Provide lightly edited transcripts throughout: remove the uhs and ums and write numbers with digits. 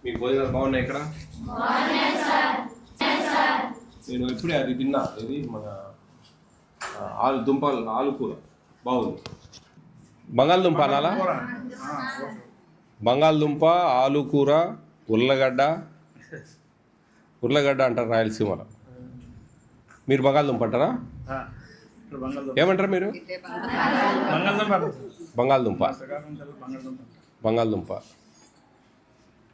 మీకు భోజనాలు బాగున్నాయి ఇక్కడ? నేను ఇప్పుడే అది తిన్నా. ఇది మన ఆలు కూర బాగుంది. బంగాళదుంప అనాలా? బంగాళదుంప, ఆలు కూర, ఉర్లగడ్డ అంటారు రాయలసీమలో. మీరు బంగాళదుంప అంటారా? ఏమంటారు మీరు? బంగాళదుంప,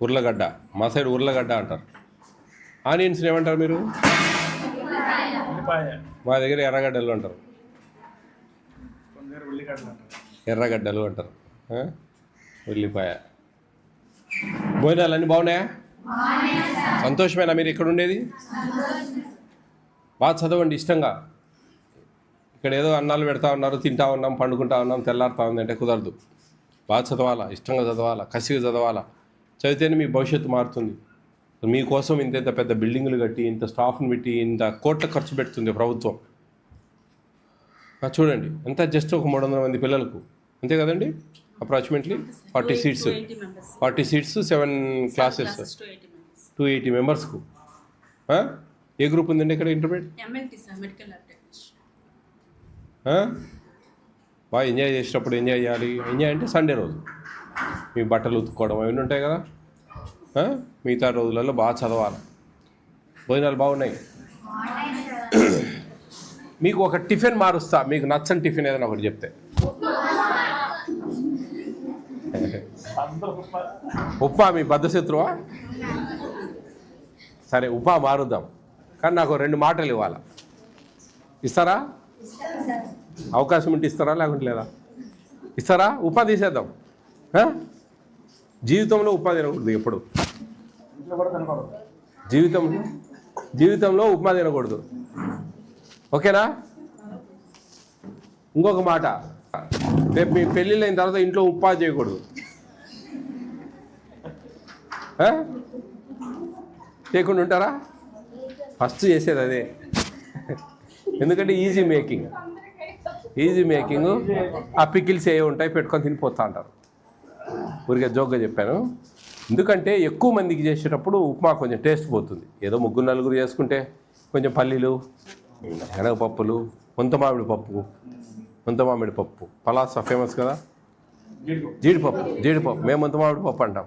ఉర్లగడ్డ. మా సైడ్ ఉర్లగడ్డ అంటారు. ఆనియన్స్ ఏమంటారు మీరు? మా దగ్గర ఎర్రగడ్డలు అంటారు. ఎర్రగడ్డలు అంటారు. ఉల్లిపాయ. భోజనాలు అన్నీ బాగున్నాయా? సంతోషమేనా మీరు ఇక్కడ ఉండేది? బాగా చదవండి ఇష్టంగా. ఇక్కడ ఏదో అన్నాలు పెడతా ఉన్నారు, తింటా ఉన్నాం, పండుకుంటా ఉన్నాం, తెల్లారుతా ఉంది అంటే కుదరదు. బాగా చదవాలా, ఇష్టంగా చదవాలా, కసిగా చదవాలా. చదివితేనే మీ భవిష్యత్తు మారుతుంది. మీకోసం ఇంత పెద్ద బిల్డింగులు కట్టి, ఇంత స్టాఫ్ని పెట్టి, ఇంత కోట్ల ఖర్చు పెడుతుంది ప్రభుత్వం. చూడండి ఎంత, జస్ట్ ఒక 300 మంది పిల్లలకు, అంతే కదండి? Approximately 40 seats, 7 classes, 280 మెంబర్స్కు. ఏ గ్రూప్ ఉందండి ఇక్కడ? ఇంటర్మీడియట్. బాగా ఎంజాయ్ చేసేటప్పుడు ఎంజాయ్ చేయాలి. ఎంజాయ్ అంటే సండే రోజు మీ బట్టలు ఉతుక్కోవడం అవన్నీ ఉంటాయి కదా. మిగతా రోజులలో బాగా చదవాలి. భోజనాలు బాగున్నాయి. మీకు ఒక టిఫిన్ మారుస్తా, మీకు నచ్చని టిఫిన్ ఏదైనా ఒకటి చెప్తే. ఉప్మా మీ బద్ధశత్రువా? సరే ఉప్మా మారుద్దాం, కానీ నాకు 2 మాటలు ఇవ్వాలి. ఇస్తారా? అవకాశం ఉంటే ఇస్తారా, లేకుంటే లేదా? ఇస్తారా? ఉప్మా తీసేద్దాం. జీవితంలో ఉప్మా తినకూడదు ఎప్పుడు. జీవితంలో ఉప్మా తినకూడదు. ఓకేనా? ఇంకొక మాట, రేపు మీ పెళ్ళిళ్ళు అయిన తర్వాత ఇంట్లో ఉప్మా చేయకూడదు. చేయకుండా ఉంటారా? ఫస్ట్ చేసేది అదే. ఎందుకంటే ఈజీ మేకింగ్. ఆ పికిల్స్ ఏ ఉంటాయి, పెట్టుకొని తినిపోతా అంటారు. ఊరికే జోక్గా చెప్పాను. ఎందుకంటే ఎక్కువ మందికి చేసేటప్పుడు ఉప్మా కొంచెం టేస్ట్ పోతుంది. ఏదో 3-4 చేసుకుంటే కొంచెం పల్లీలు, శనగపప్పులు, ముంత మామిడి పప్పు పలాస ఫేమస్ కదా. జీడిపప్పు మేము ముంత మామిడి పప్పు అంటాం.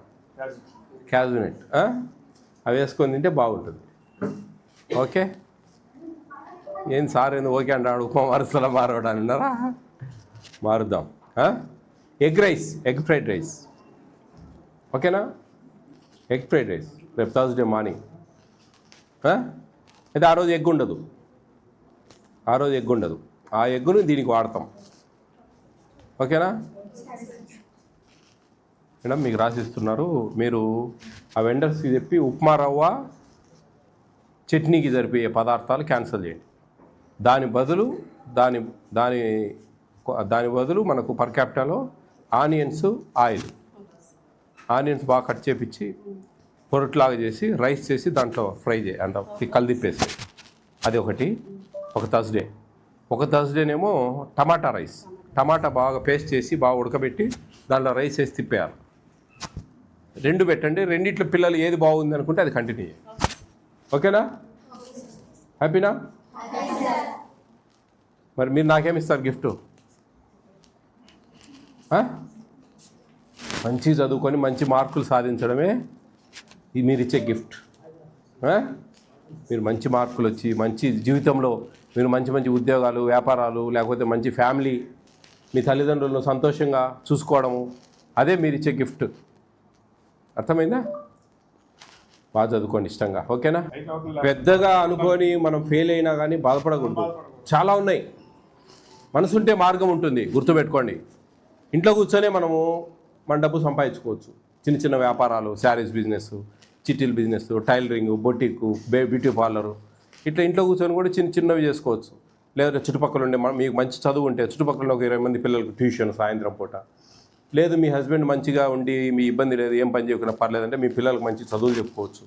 క్యాజునట్ అవి వేసుకొని తింటే బాగుంటుంది. ఓకే. ఏం సార్ ఏంది ఓకే అంటాడు? ఉప్మా మారుస్తా మారవడానికి ఉన్నారా? మారుద్దాం. Egg fried rice. ఓకేనా? ఎగ్ ఫ్రైడ్ రైస్ రేపు థర్స్డే మార్నింగ్. అయితే ఆ రోజు ఎగ్ ఉండదు. ఆ ఎగ్గుని దీనికి వాడతాం. ఓకేనా మేడం? మీకు రాసిస్తున్నారు. మీరు ఆ వెండర్స్కి చెప్పి ఉప్మా రవ్వ చట్నీకి సరిపోయే పదార్థాలు క్యాన్సిల్ చేయండి. దాని బదులు మనకు పర్ క్యాపిటాలో ఆనియన్స్ బాగా కట్ చేపించి పొరట్లాగా చేసి రైస్ చేసి దాంట్లో ఫ్రై అంటే కలిదిప్పేసి, అది ఒక థర్స్డేనేమో టమాటా బాగా పేస్ట్ చేసి బాగా ఉడకబెట్టి దాంట్లో రైస్ వేసి తిప్పేయాలి. 2 పెట్టండి. రెండిట్లో పిల్లలు ఏది బాగుంది అనుకుంటే అది కంటిన్యూ చేయండి. ఓకేనా? హ్యాపీనా? మరి మీరు నాకేమిస్తారు గిఫ్ట్? మంచి చదువుకొని మంచి మార్కులు సాధించడమే మీరు ఇచ్చే గిఫ్ట్. మీరు మంచి మార్కులు వచ్చి మంచి జీవితంలో మీరు మంచి ఉద్యోగాలు, వ్యాపారాలు, లేకపోతే మంచి ఫ్యామిలీ, మీ తల్లిదండ్రులను సంతోషంగా చూసుకోవడము, అదే మీరు ఇచ్చే గిఫ్ట్. అర్థమైందా? బాగా చదువుకోండి ఇష్టంగా. ఓకేనా? పెద్దగా అనుకొని మనం ఫెయిల్ అయినా కానీ బాధపడకూడదు. చాలా ఉన్నాయి. మనసుంటే మార్గం ఉంటుంది. గుర్తుపెట్టుకోండి. ఇంట్లో కూర్చొనే మన డబ్బు సంపాదించుకోవచ్చు. చిన్న వ్యాపారాలు, శారీస్ బిజినెస్, చిట్టీల business, tailoring, boutique, beauty parlour, ఇట్లా ఇంట్లో కూర్చొని కూడా చిన్నవి చేసుకోవచ్చు. లేదా చుట్టుపక్కల ఉండే మీకు మంచి చదువు ఉంటే చుట్టుపక్కల ఒక 20 మంది పిల్లలకు ట్యూషన్ సాయంత్రం పూట, లేదు మీ హస్బెండ్ మంచిగా ఉండి మీ ఇబ్బంది లేదు, ఏం పని చేయకుండా పర్లేదంటే మీ పిల్లలకు మంచి చదువులు చెప్పుకోవచ్చు.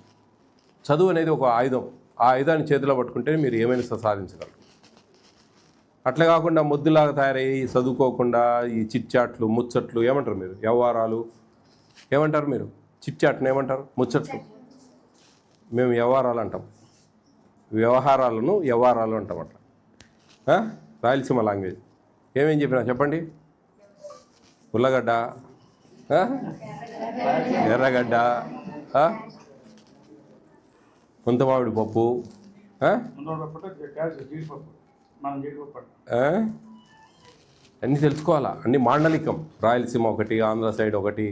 చదువు అనేది ఒక ఆయుధం. ఆ ఆయుధాన్ని చేతిలో పట్టుకుంటే మీరు ఏమైనా సాధించగలరు. అట్లా కాకుండా మొద్దులాగా తయారయ్యి చదువుకోకుండా ఈ చిట్చాట్లు, ముచ్చట్లు, ఏమంటారు మీరు, వ్యవహారాలు ఏమంటారు మీరు, చిట్ చాట్ని ఏమంటారు? ముచ్చట్లు. మేము వ్యవహారాలు అంటాం. వ్యవహారాలను వ్యవహారాలు అంటాం అట్లా. రాయలసీమ లాంగ్వేజ్. ఏమేం చెప్పినా చెప్పండి. ఉల్లగడ్డ, ఎర్రగడ్డ, ముంతమామిడి పప్పు, అన్నీ తెలుసుకోవాలా. అన్నీ మాండలికం. రాయలసీమ ఒకటి, ఆంధ్ర సైడ్ ఒకటి,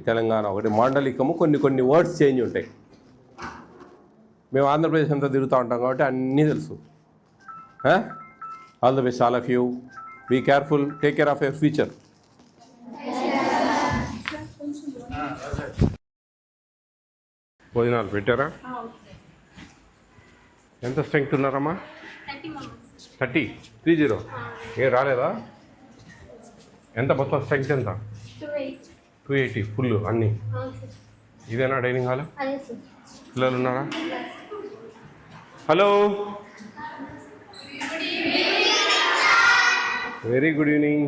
తెలంగాణ ఒకటి. మాండలికము కొన్ని కొన్ని వర్డ్స్ చేంజ్ ఉంటాయి. మేము ఆంధ్రప్రదేశ్ అంతా తిరుగుతూ ఉంటాం కాబట్టి అన్నీ తెలుసు. All the best all of you. Be careful. Take care of your future. భోజనాలు పెట్టారా? ఎంత స్ట్రెంగ్త్ ఉన్నారమ్మా? 30. ఏం రాలేదా? ఎంత మొత్తం స్ట్రెంగ్త్ ఎంత? 280 ఫుల్ అన్నీ. ఇదేనా డైనింగ్ హాల్? పిల్లలు ఉన్నారా? Hello, very good evening.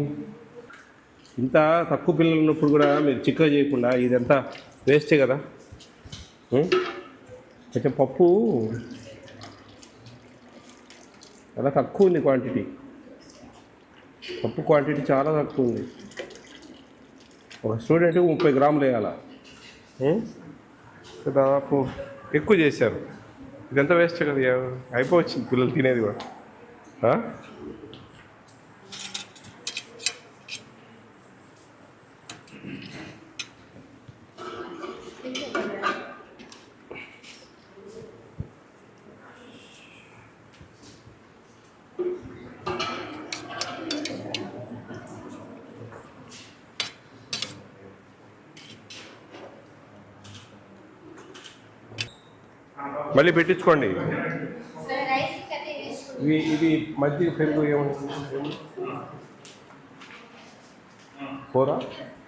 ఇంత తక్కువ పిల్లలు ఉన్నప్పుడు కూడా మీరు చిక్కగా చేయకుండా ఇదంతా వేస్టే కదా. కొంచెం పప్పు చాలా తక్కువ ఉంది క్వాంటిటీ. పప్పు క్వాంటిటీ చాలా తక్కువ ఉంది. ఒక స్టూడెంట్ 30 గ్రాములు వేయాల. దాదాపు ఎక్కువ చేశారు. ఇదంతా వేస్ట్ కదా. అయిపోవచ్చింది పిల్లలు తినేది కూడా. మళ్ళీ పెట్టించుకోండి. ఇది మధ్య పెరుగు ఏమవుతుంది?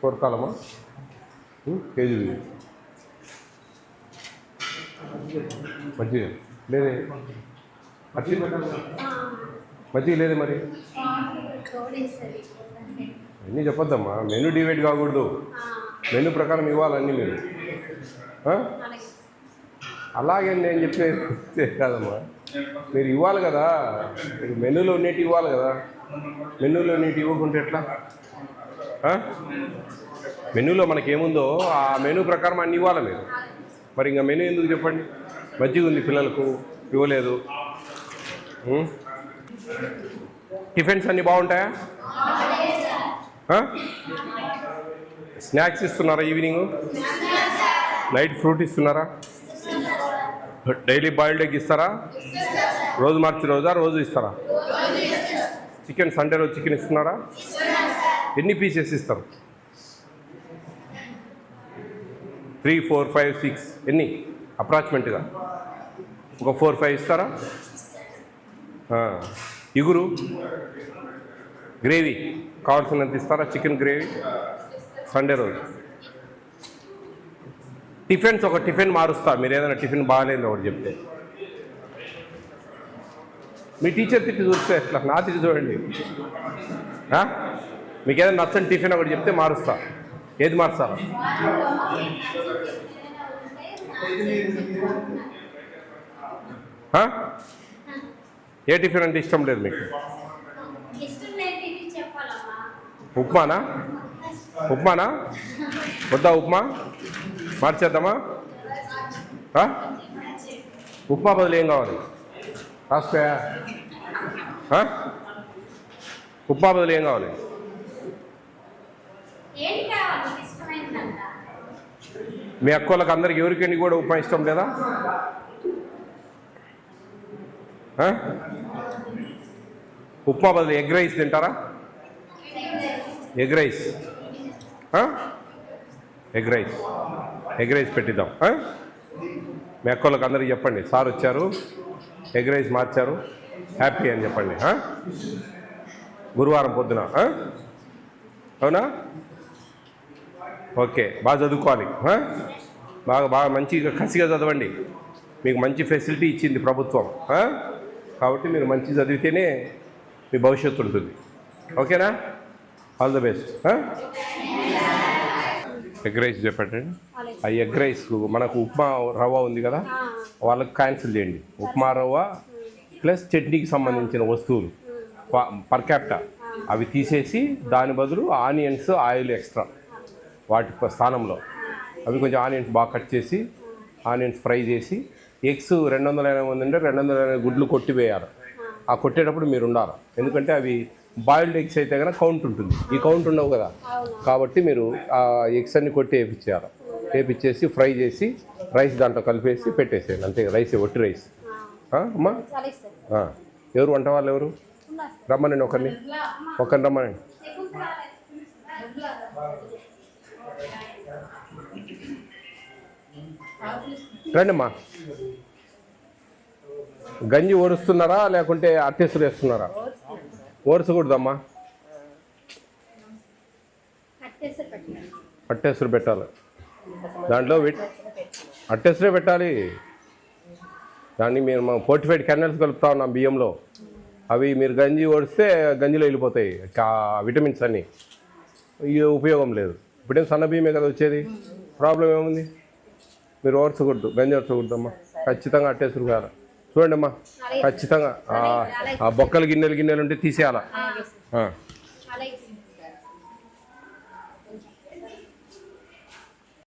4 కాలమా? కేజీ మజ్జిగ లేదే? మజ్జిగ లేదే మరి? అన్నీ చెప్పొద్దమ్మా. మెనూ డివైడ్ కాకూడదు. మెనూ ప్రకారం ఇవ్వాలన్నీ మీరు. అలాగే నేను చెప్పేది కాదమ్మా. మీరు ఇవ్వాలి కదా. మీరు మెనూలో ఉన్నట్టు ఇవ్వాలి కదా. మెనూలో ఉన్నట్టు ఇవ్వకుంటే ఎట్లా? మెనూలో మనకేముందో ఆ మెనూ ప్రకారం అన్నీ ఇవ్వాలి మీరు. మరి ఇంకా మెనూ ఎందుకు చెప్పండి? మజ్జిగ ఉంది పిల్లలకు, ఇవ్వలేదు. టిఫిన్స్ అన్నీ బాగుంటాయా? స్నాక్స్ ఇస్తున్నారా? ఈవినింగ్ నైట్ ఫ్రూట్ ఇస్తున్నారా? డైలీ బాయిల్డ్ ఎగ్ ఇస్తారా? రోజు మార్చి రోజు ఇస్తారా? చికెన్ సండే రోజు చికెన్ ఇస్తున్నారా? ఎన్ని పీసెస్ ఇస్తారు? 3, 4, 5, 6 ఎన్ని అప్రాక్సిమేట్గా? ఒక 4, 5 ఇస్తారా? ఇగురు గ్రేవీ కావాల్సినంత ఇస్తారా? చికెన్ గ్రేవీ సండే రోజు. టిఫిన్స్ ఒక టిఫిన్ మారుస్తా. మీరు ఏదైనా టిఫిన్ బాగాలేదు ఒకటి చెప్తే. మీ టీచర్ తిట్టి చూస్తే ఎట్లా? నా తిట్టి చూడండి. మీకు ఏదైనా నచ్చని టిఫిన్ ఒకటి చెప్తే మారుస్తా. ఏది మార్చాలా? ఏ టిఫిన్ అంటే ఇష్టం లేదు మీకు? ఉప్మానా? వద్దా ఉప్మా? మార్చేద్దామా? ఉప్మా బదులు ఏం కావాలి? రాసుకోయా. ఉప్మా బదులు ఏం కావాలి? మీ అక్కోళ్ళకి అందరికి ఎవరికైనా కూడా ఉప్మా ఇష్టం లేదా? ఉప్మా బదులు ఎగ్ రైస్ తింటారా? ఎగ్ రైస్ పెట్టిద్దాం. మీ అక్కోళ్ళకి అందరికి చెప్పండి, సార్ వచ్చారు, ఎగ్ రైస్ మార్చారు, హ్యాపీ అని చెప్పండి. గురువారం పొద్దున. అవునా? ఓకే. బాగా చదువుకోవాలి. బాగా మంచిగా కసిగా చదవండి. మీకు మంచి ఫెసిలిటీ ఇచ్చింది ప్రభుత్వం. కాబట్టి మీరు మంచి చదివితేనే మీ భవిష్యత్తు ఉంటుంది. ఓకేనా? All the best. Egg rice చెప్పండి. ఆ ఎగ్ రైస్ మనకు ఉప్మా రవ్వ ఉంది కదా, వాళ్ళకి క్యాన్సిల్ చేయండి. ఉప్మా రవ్వ ప్లస్ చట్నీకి సంబంధించిన వస్తువులు పర్ క్యాపిటా అవి తీసేసి దాని బదులు ఆనియన్స్, ఆయిల్ ఎక్స్ట్రా వాటి స్థానంలో అవి కొంచెం ఆనియన్స్ బాగా కట్ చేసి ఆనియన్స్ ఫ్రై చేసి, ఎగ్స్ 280 ఉంటే 280 గుడ్లు కొట్టివేయాలి. ఆ కొట్టేటప్పుడు మీరు ఉండాలి, ఎందుకంటే అవి బాయిల్డ్ ఎగ్స్ అయితే కనుక కౌంట్ ఉంటుంది, ఈ కౌంట్ ఉండవు కదా. కాబట్టి మీరు ఆ ఎగ్స్ అన్ని కొట్టి వేపించేయాలి. వేపించేసి ఫ్రై చేసి రైస్ దాంట్లో కలిపేసి పెట్టేసేయండి, అంతే. రైస్ ఒట్టి రైస్. అమ్మా ఎవరు వంట వాళ్ళు ఎవరు రమ్మనండి, ఒకరిని రమ్మనండి. రండి అమ్మా. గంజి ఓరుస్తున్నారా లేకుంటే అట్టేసులు వేస్తున్నారా? ఓర్చకూడదమ్మా, అట్టేసులు పెట్టాలి. దాంట్లో అట్టేసులే పెట్టాలి. దాన్ని మేము ఫోర్టిఫైడ్ కెనల్స్ కలుపుతా ఉన్నాం బియ్యంలో. అవి మీరు గంజి ఓడిస్తే గంజిలో వెళ్ళిపోతాయి విటమిన్స్ అన్నీ, ఉపయోగం లేదు. ఇప్పుడేం సన్న బియ్యమే కదా వచ్చేది, ప్రాబ్లం ఏముంది? మీరు ఓర్చకూడదు, గంజి ఓర్చకూడదమ్మా. ఖచ్చితంగా అట్టేసులు కాదు. చూడండి అమ్మా, ఖచ్చితంగా ఆ బొక్కలు గిన్నెలు ఉంటే తీసేయాలా.